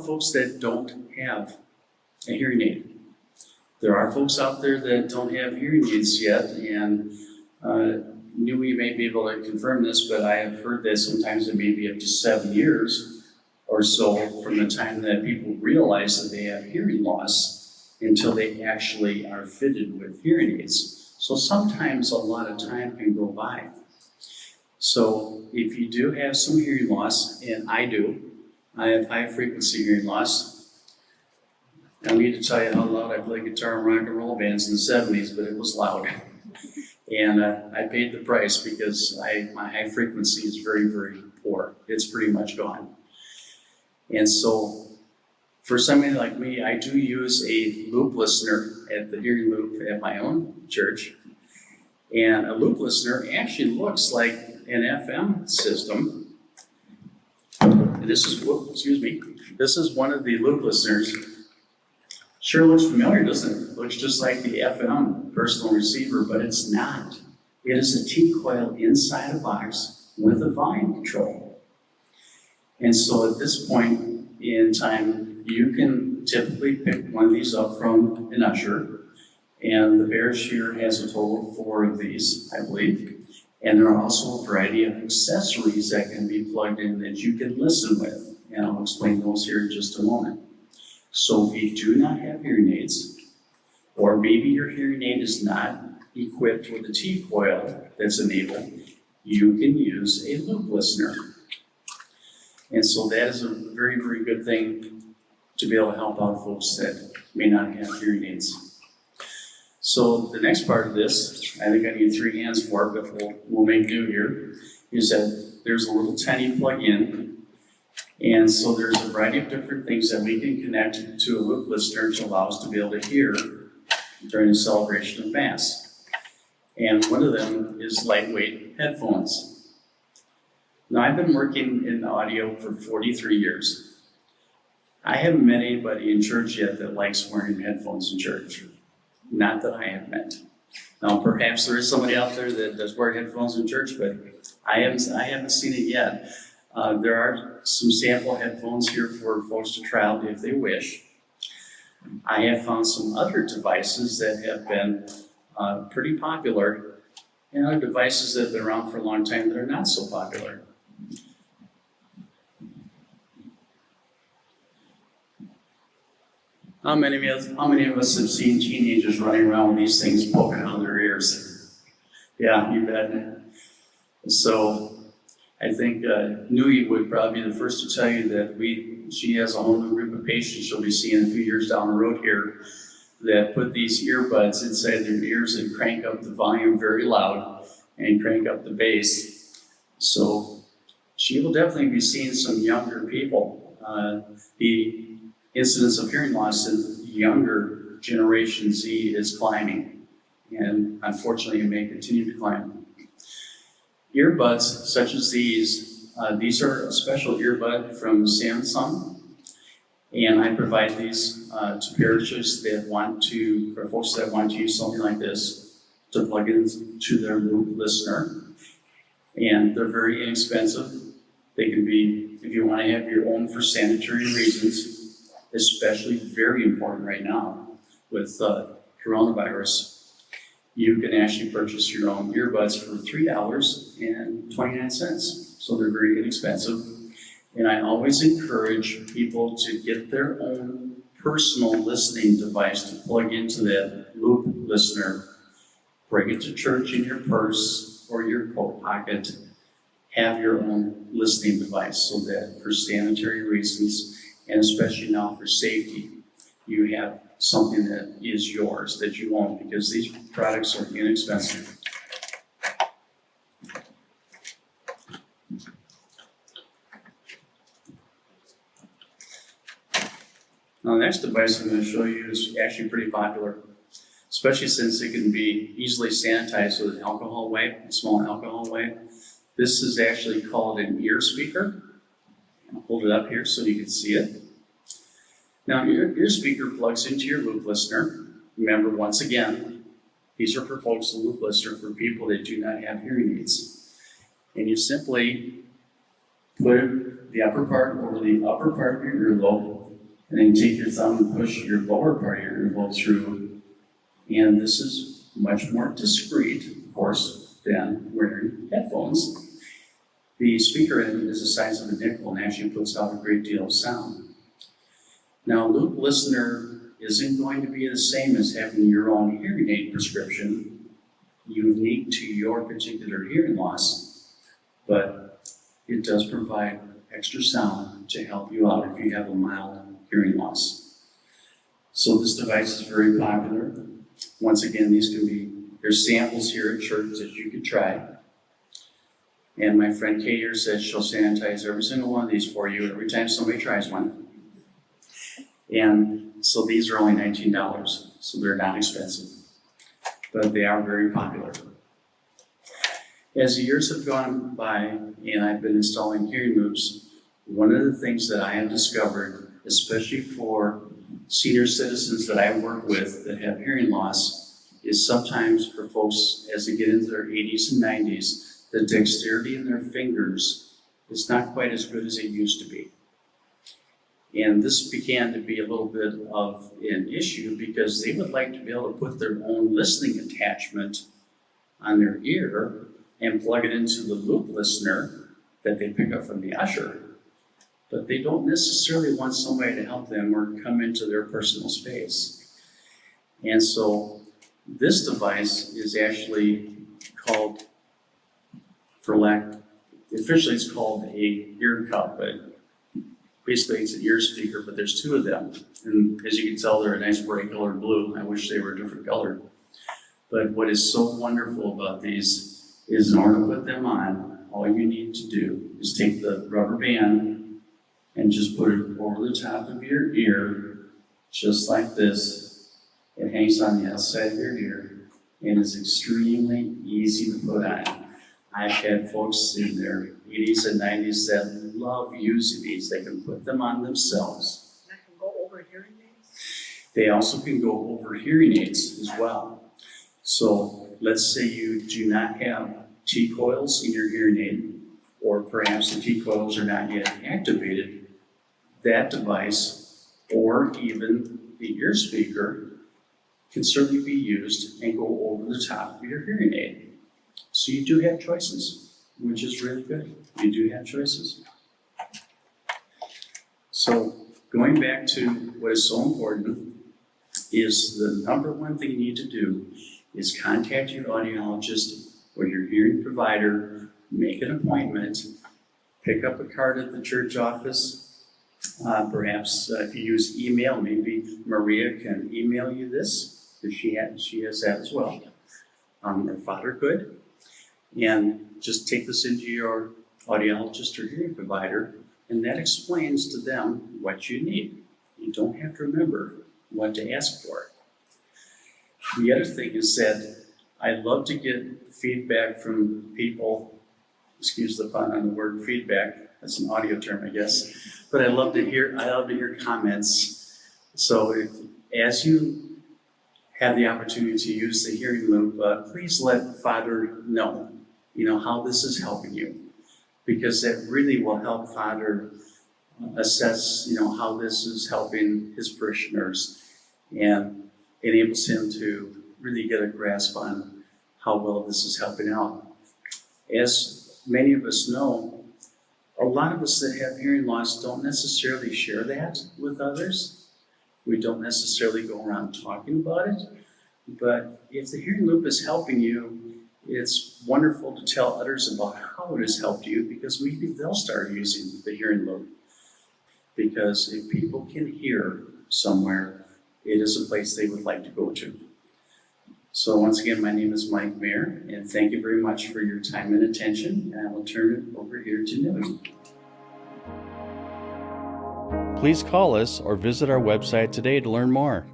folks that don't have a hearing aid. There are folks out there that don't have hearing aids yet, and Nui may be able to confirm this, but I have heard that sometimes it may be up to 7 years or so from the time that people realize that they have hearing loss until they actually are fitted with hearing aids. So sometimes a lot of time can go by. So if you do have some hearing loss, and I do, I have high frequency hearing loss. I don't need to tell you how loud I played guitar in rock and roll bands in the 70s, but it was loud. And I paid the price because my high frequency is very, very poor. It's pretty much gone. And so for somebody like me, I do use a loop listener at the hearing loop at my own church. And a loop listener actually looks like an FM system. This is one of the loop listeners. Sure looks familiar, doesn't it? Looks just like the FM personal receiver, but it's not. It is a T-coil inside a box with a volume control. And so at this point in time, you can typically pick one of these up from an usher. And the parish here has a total of 4 of these, I believe. And there are also a variety of accessories that can be plugged in that you can listen with. And I'll explain those here in just a moment. So if you do not have hearing aids, or maybe your hearing aid is not equipped with a T-coil that's enabled, you can use a loop listener. And so that is a very, very good thing to be able to help out folks that may not have hearing aids. So the next part of this, I think I need 3 hands for it, but we'll make do here, is that there's a little tiny plug-in. And so there's a variety of different things that we can connect to a loop listener to allow us to be able to hear during the celebration of Mass. And one of them is lightweight headphones. Now, I've been working in audio for 43 years. I haven't met anybody in church yet that likes wearing headphones in church. Not that I have met. Now, perhaps there is somebody out there that does wear headphones in church, but I haven't seen it yet. There are some sample headphones here for folks to try out if they wish. I have found some other devices that have been pretty popular, and other devices that have been around for a long time that are not so popular. How many of us have seen teenagers running around with these things poking out of their ears? Yeah, you bet. So I think Nui would probably be the first to tell you that she has a whole new group of patients she'll be seeing a few years down the road here that put these earbuds inside their ears and crank up the volume very loud and crank up the bass. So she will definitely be seeing some younger people. The incidence of hearing loss in younger Generation Z is climbing, and unfortunately it may continue to climb. Earbuds such as these are a special earbud from Samsung, and I provide these to parishes that for folks that want to use something like this to plug into their loop listener. And they're very inexpensive. They can be, if you want to have your own for sanitary reasons, especially very important right now with coronavirus. You can actually purchase your own earbuds for $3.29. So they're very inexpensive. And I always encourage people to get their own personal listening device to plug into that loop listener. Bring it to church in your purse or your coat pocket. Have your own listening device so that for sanitary reasons, and especially now for safety, you have something that is yours, that you own, because these products are inexpensive. Now, the next device I'm going to show you is actually pretty popular, especially since it can be easily sanitized with an alcohol wipe, a small alcohol wipe. This is actually called an ear speaker. I'll hold it up here so you can see it. Now, your ear speaker plugs into your loop listener. Remember, once again, these are for folks, the loop listener, for people that do not have hearing aids. And you simply put the upper part over the upper part of your earlobe, And then take your thumb and push your lower part of your earlobe through. And this is much more discreet, of course, than wearing headphones. The speaker end is the size of a nickel and actually puts out a great deal of sound. Now, a loop listener isn't going to be the same as having your own hearing aid prescription, unique to your particular hearing loss, but it does provide extra sound to help you out if you have a mild hearing loss. So this device is very popular. Once again, there's samples here at church that you could try. And my friend Kay here says she'll sanitize every single one of these for you every time somebody tries one. And so these are only $19, so they're not expensive, but they are very popular. As the years have gone by and I've been installing hearing loops, one of the things that I have discovered, especially for senior citizens that I work with that have hearing loss, is sometimes for folks as they get into their 80s and 90s, the dexterity in their fingers is not quite as good as it used to be. And this began to be a little bit of an issue because they would like to be able to put their own listening attachment on their ear and plug it into the loop listener that they pick up from the usher. But they don't necessarily want somebody to help them or come into their personal space. And so this device is actually called, officially it's called a ear cup, but basically it's an ear speaker, but there's two of them. And as you can tell, they're a nice bright colored blue. I wish they were a different color. But what is so wonderful about these is in order to put them on, all you need to do is take the rubber band and just put it over the top of your ear, just like this. It hangs on the outside of your ear and is extremely easy to put on. I've had folks in their 80s and 90s that love using these. They can put them on themselves. That can go over hearing aids? They also can go over hearing aids as well. So let's say you do not have T-coils in your hearing aid, or perhaps the T-coils are not yet activated. That device, or even the ear speaker, can certainly be used and go over the top of your hearing aid. So you do have choices, which is really good. You do have choices. So going back to what is so important is the number one thing you need to do is contact your audiologist or your hearing provider, make an appointment, pick up a card at the church office. Perhaps if you use email, maybe Maria can email you this, because she has that as well. Her father could. And just take this into your audiologist or hearing provider, and that explains to them what you need. You don't have to remember what to ask for. The other thing is that I love to get feedback from people, excuse the pun on the word feedback, that's an audio term, I guess, but I love to hear comments. So as you have the opportunity to use the hearing loop, please let Father know, how this is helping you, because that really will help Father assess, how this is helping his parishioners and enables him to really get a grasp on how well this is helping out. As many of us know, a lot of us that have hearing loss don't necessarily share that with others. We don't necessarily go around talking about it, but if the hearing loop is helping you, it's wonderful to tell others about how it has helped you, because maybe they'll start using the hearing loop. Because if people can hear somewhere, it is a place they would like to go to. So once again, my name is Mike Mayer, and thank you very much for your time and attention, and I will turn it over here to Newton. Please call us or visit our website today to learn more.